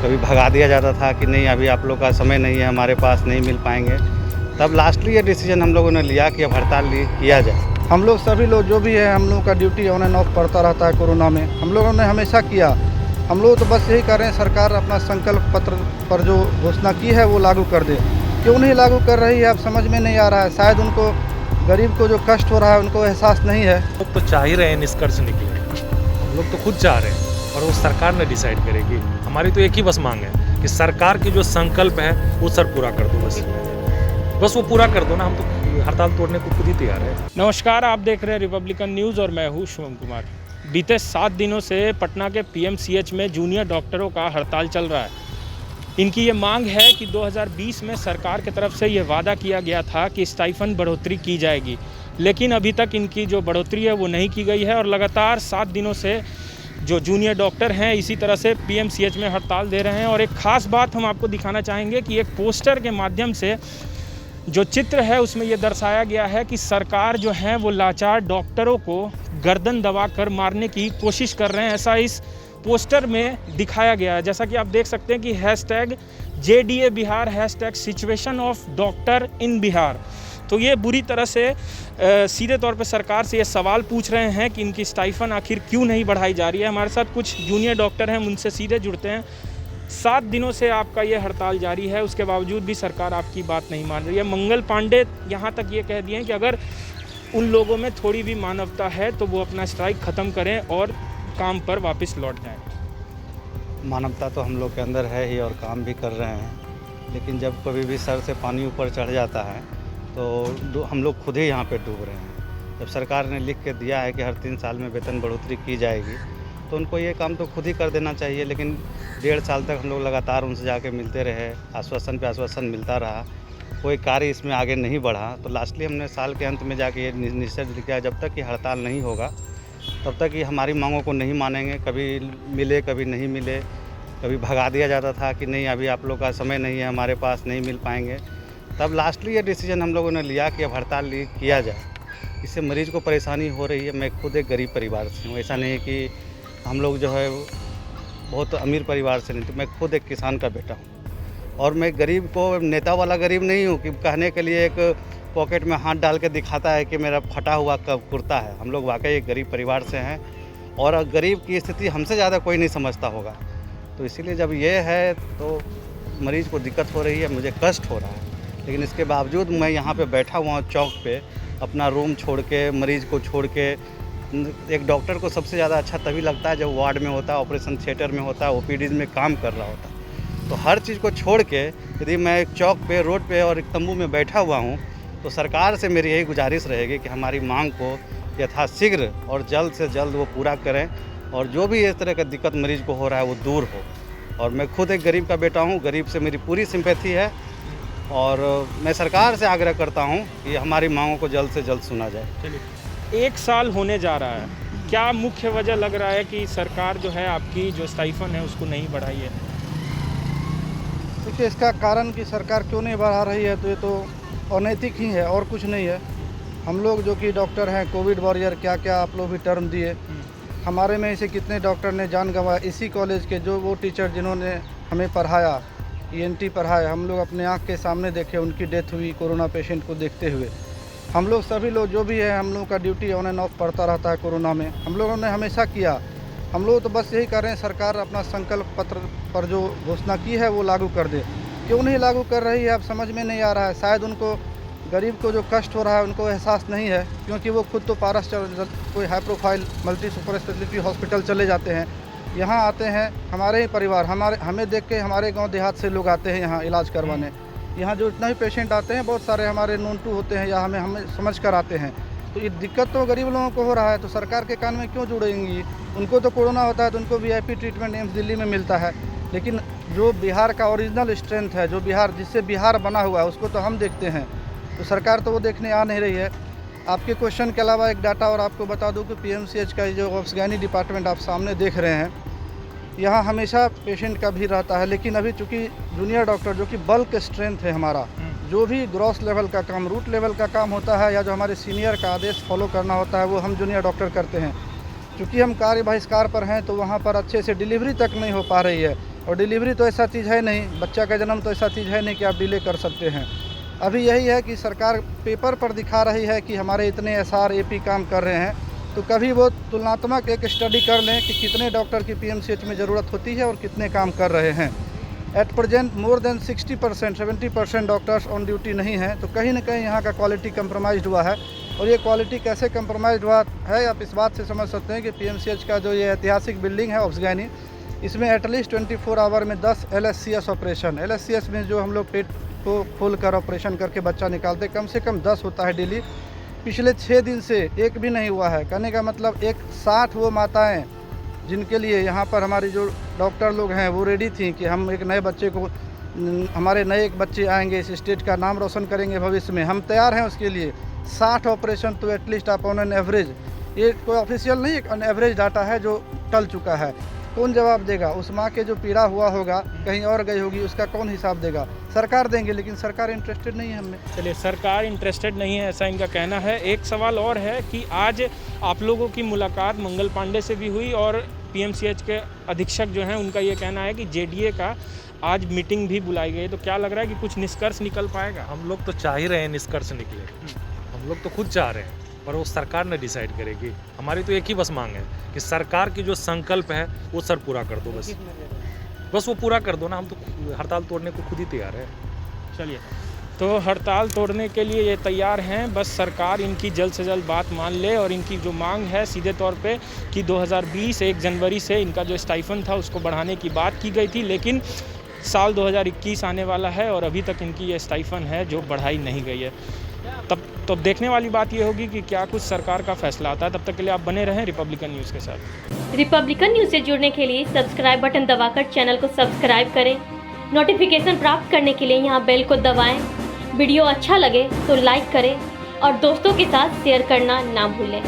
कभी भगा दिया जाता था कि नहीं अभी आप लोग का समय नहीं है, हमारे पास नहीं मिल पाएंगे। तब लास्टली ये डिसीजन हम लोगों ने लिया कि अब हड़ताल किया जाए। हम लोग सभी लोग जो भी है, हम लोगों का ड्यूटी ऑन एंड ऑफ पड़ता रहता है। कोरोना में हम लोगों ने हमेशा किया। हम लोग तो बस यही कर रहे हैं, सरकार अपना संकल्प पत्र पर जो घोषणा की है वो लागू कर दे। क्यों नहीं लागू कर रही है, अब समझ में नहीं आ रहा है। शायद उनको, गरीब को जो कष्ट हो रहा है, उनको एहसास नहीं है। लोग तो चाह ही रहे हैं निष्कर्ष निकले, हम लोग तो खुद चाह रहे हैं और वो सरकार ने डिसाइड करेगी। हमारी तो एक ही बस मांग है कि सरकार की जो संकल्प है वो सर पूरा कर दो, बस वो पूरा कर दो ना। हम तो हड़ताल तोड़ने को खुद ही तैयार है। नमस्कार, आप देख रहे हैं रिपब्लिकन न्यूज़ और मैं हूँ शुभम कुमार। बीते 7 दिनों से पटना के पीएमसीएच में जूनियर डॉक्टरों का हड़ताल चल रहा है। इनकी ये मांग है कि 2020 में सरकार की तरफ से ये वादा किया गया था कि स्टाइफन बढ़ोतरी की जाएगी, लेकिन अभी तक इनकी जो बढ़ोतरी है वो नहीं की गई है और लगातार 7 दिनों से जो जूनियर डॉक्टर हैं इसी तरह से पीएमसीएच में हड़ताल दे रहे हैं। और एक ख़ास बात हम आपको दिखाना चाहेंगे कि एक पोस्टर के माध्यम से जो चित्र है उसमें ये दर्शाया गया है कि सरकार जो है वो लाचार डॉक्टरों को गर्दन दबाकर मारने की कोशिश कर रहे हैं, ऐसा इस पोस्टर में दिखाया गया है। जैसा कि आप देख सकते हैं कि hashtag JDA Bihar, hashtag situation of doctor in Bihar. तो ये बुरी तरह से सीधे तौर पे सरकार से ये सवाल पूछ रहे हैं कि इनकी स्टाइफन आखिर क्यों नहीं बढ़ाई जा रही है। हमारे साथ कुछ जूनियर डॉक्टर हैं, उनसे सीधे जुड़ते हैं। 7 दिनों से आपका ये हड़ताल जारी है, उसके बावजूद भी सरकार आपकी बात नहीं मान रही है। मंगल पांडे यहाँ तक ये कह दिए हैं कि अगर उन लोगों में थोड़ी भी मानवता है तो वो अपना स्ट्राइक ख़त्म करें और काम पर वापस लौट जाएं। मानवता तो हम लोग के अंदर है ही और काम भी कर रहे हैं, लेकिन जब कभी भी सर से पानी ऊपर चढ़ जाता है तो हम लोग खुद ही यहाँ पे डूब रहे हैं। जब सरकार ने लिख के दिया है कि हर 3 साल में वेतन बढ़ोतरी की जाएगी तो उनको ये काम तो खुद ही कर देना चाहिए, लेकिन 1.5 साल तक हम लोग लगातार उनसे जाके मिलते रहे, आश्वासन पे आश्वासन मिलता रहा, कोई कार्य इसमें आगे नहीं बढ़ा। तो लास्टली हमने साल के अंत में जाके ये निश्चय किया जब तक कि हड़ताल नहीं होगा तब तक ये हमारी मांगों को नहीं मानेंगे। कभी मिले कभी नहीं मिले, कभी भगा दिया जाता था कि नहीं अभी आप लोग का समय नहीं है, हमारे पास नहीं मिल पाएंगे। तब लास्टली ये डिसीजन हम लोगों ने लिया कि अब हड़ताल किया जाए। इससे मरीज़ को परेशानी हो रही है। मैं खुद एक गरीब परिवार से हूँ, ऐसा नहीं है कि हम लोग जो है बहुत अमीर परिवार से नहीं, तो मैं खुद एक किसान का बेटा हूँ और मैं गरीब को नेता वाला गरीब नहीं हूँ कि कहने के लिए एक पॉकेट में हाथ डाल के दिखाता है कि मेरा फटा हुआ कुर्ता है। हम लोग वाकई एक गरीब परिवार से हैं और गरीब की स्थिति हमसे ज़्यादा कोई नहीं समझता होगा। तो इसीलिए जब ये है तो मरीज़ को दिक्कत हो रही है, मुझे कष्ट हो रहा है, लेकिन इसके बावजूद मैं यहाँ पे बैठा हुआ हूँ चौक पे, अपना रूम छोड़ के, मरीज़ को छोड़ के। एक डॉक्टर को सबसे ज़्यादा अच्छा तभी लगता है जब वार्ड में होता है, ऑपरेशन थिएटर में होता है, OPD में काम कर रहा होता है। तो हर चीज़ को छोड़ के यदि मैं एक चौक पे, रोड पे और एक तंबू में बैठा हुआ हूँ तो सरकार से मेरी यही गुजारिश रहेगी कि हमारी मांग को यथाशीघ्र और जल्द से जल्द वो पूरा करें और जो भी इस तरह का दिक्कत मरीज़ को हो रहा है वो दूर हो। और मैं खुद एक गरीब का बेटा हूँ, गरीब से मेरी पूरी सिंपैथी है और मैं सरकार से आग्रह करता हूँ कि हमारी मांगों को जल्द से जल्द सुना जाए। चलिए, 1 साल होने जा रहा है, क्या मुख्य वजह लग रहा है कि सरकार जो है आपकी जो स्टाइफन है उसको नहीं बढ़ाई है? देखिए, इसका कारण कि सरकार क्यों नहीं बढ़ा रही है तो ये तो अनैतिक ही है और कुछ नहीं है। हम लोग जो कि डॉक्टर हैं, कोविड वॉरियर क्या क्या आप लोग भी टर्म दिए, हमारे में ऐसे कितने डॉक्टर ने जान गंवाया। इसी कॉलेज के जो वो टीचर जिन्होंने हमें पढ़ाया, ENT पढ़ाया, हम लोग अपने आँख के सामने देखे उनकी डेथ हुई कोरोना पेशेंट को देखते हुए। हम लोग सभी लोग जो भी है, हम लोगों का ड्यूटी ऑन एंड ऑफ पड़ता रहता है। कोरोना में हम लोगों ने हमेशा किया। हम लोग तो बस यही कर रहे हैं, सरकार अपना संकल्प पत्र पर जो घोषणा की है वो लागू कर दे। क्यों नहीं लागू कर रही है, अब समझ में नहीं आ रहा है। शायद उनको, गरीब को जो कष्ट हो रहा है, उनको एहसास नहीं है, क्योंकि वो खुद तो पारस कोई high profile multi super speciality hospital चले जाते हैं। यहाँ आते हैं हमारे ही परिवार, हमें देख के हमारे गांव देहात से लोग आते हैं यहाँ इलाज करवाने। यहाँ जो इतना ही पेशेंट आते हैं, बहुत सारे हमारे नोन टू होते हैं या हमें समझ कर आते हैं। तो ये दिक्कत तो गरीब लोगों को हो रहा है, तो सरकार के कान में क्यों जुड़ेंगी? उनको तो कोरोना होता है तो उनको VIP ट्रीटमेंट एम्स दिल्ली में मिलता है, लेकिन जो बिहार का ओरिजिनल स्ट्रेंथ है, जो बिहार जिससे बिहार बना हुआ है, उसको तो हम देखते हैं। तो सरकार तो वो देखने आ नहीं रही है। आपके क्वेश्चन के अलावा एक डाटा और आपको बता दूं कि PMCH का जो ऑब्सगैनी डिपार्टमेंट आप सामने देख रहे हैं, यहाँ हमेशा पेशेंट का भी रहता है, लेकिन अभी चूँकि जूनियर डॉक्टर जो कि बल्क स्ट्रेंथ है हमारा, जो भी ग्रॉस लेवल का काम, रूट लेवल का काम होता है या जो हमारे सीनियर का आदेश फॉलो करना होता है वो हम जूनियर डॉक्टर करते हैं। चूँकि हम कार्य बहिष्कार पर हैं तो वहाँ पर अच्छे से डिलीवरी तक नहीं हो पा रही है। और डिलीवरी तो ऐसा चीज़ है नहीं, बच्चा का जन्म तो ऐसा चीज़ है नहीं कि आप डिले कर सकते हैं। अभी यही है कि सरकार पेपर पर दिखा रही है कि हमारे इतने SR AP काम कर रहे हैं, तो कभी वो तुलनात्मक एक स्टडी कर लें कि कितने डॉक्टर की PMCH में ज़रूरत होती है और कितने काम कर रहे हैं। At present more than 60% 70% doctors on duty नहीं हैं, तो कहीं ना कहीं यहाँ का क्वालिटी कंप्रोमाइज़ हुआ है। और ये क्वालिटी कैसे कंप्रोमाइज़ हुआ है आप इस बात से समझ सकते हैं कि PMCH का जो ये ऐतिहासिक बिल्डिंग है ऑब्सगैनी, इसमें एटलीस्ट 24 आवर में 10 LSCS ऑपरेशन, LSCS में जो हम लोग पेट को खोल कर ऑपरेशन करके बच्चा निकालते, कम से कम 10 होता है डेली। पिछले 6 दिन से एक भी नहीं हुआ है। कहने का मतलब 60 वो माताएं जिनके लिए यहाँ पर हमारी जो डॉक्टर लोग हैं वो रेडी थी कि हम एक नए बच्चे को, हमारे नए एक बच्चे आएंगे, इस स्टेट का नाम रोशन करेंगे भविष्य में, हम तैयार हैं उसके लिए। 60 ऑपरेशन तो एटलीस्ट आप ऑन एन एवरेज, ये कोई ऑफिशियल नहीं, एक एवरेज डाटा है जो टल चुका है। कौन जवाब देगा? उस माँ के जो पीड़ा हुआ होगा, कहीं और गई होगी, उसका कौन हिसाब देगा? सरकार देंगे, लेकिन सरकार इंटरेस्टेड नहीं है हमें। चलिए, सरकार इंटरेस्टेड नहीं है ऐसा इनका कहना है। एक सवाल और है कि आज आप लोगों की मुलाकात मंगल पांडे से भी हुई और PMCH के अधीक्षक जो हैं उनका ये कहना है कि JDA का आज मीटिंग भी बुलाई गई। तो क्या लग रहा है कि कुछ निष्कर्ष निकल पाएगा? हम लोग तो चाह ही रहे हैं निष्कर्ष निकले, हम लोग तो खुद चाह रहे हैं, पर वो सरकार ने डिसाइड करेगी। हमारी तो एक ही बस मांग है कि सरकार की जो संकल्प है वो सर पूरा कर दो, बस वो पूरा कर दो ना। हम तो हड़ताल तोड़ने को खुद ही तैयार है। चलिए, तो हड़ताल तोड़ने के लिए ये तैयार हैं, बस सरकार इनकी जल्द से जल्द बात मान ले। और इनकी जो मांग है सीधे तौर पे कि 2020 1 जनवरी से इनका जो स्टाइफन था उसको बढ़ाने की बात की गई थी, लेकिन साल 2021 आने वाला है और अभी तक इनकी ये स्टाइफन है जो बढ़ाई नहीं गई है। तब देखने वाली बात ये होगी कि क्या कुछ सरकार का फैसला आता है। तब तक के लिए आप बने रहें रिपब्लिकन न्यूज़ के साथ। रिपब्लिकन न्यूज़ से जुड़ने के लिए सब्सक्राइब बटन दबाकर चैनल को सब्सक्राइब करें। नोटिफिकेशन प्राप्त करने के लिए यहाँ बेल को दबाएं। वीडियो अच्छा लगे तो लाइक करें और दोस्तों के साथ शेयर करना ना भूलें।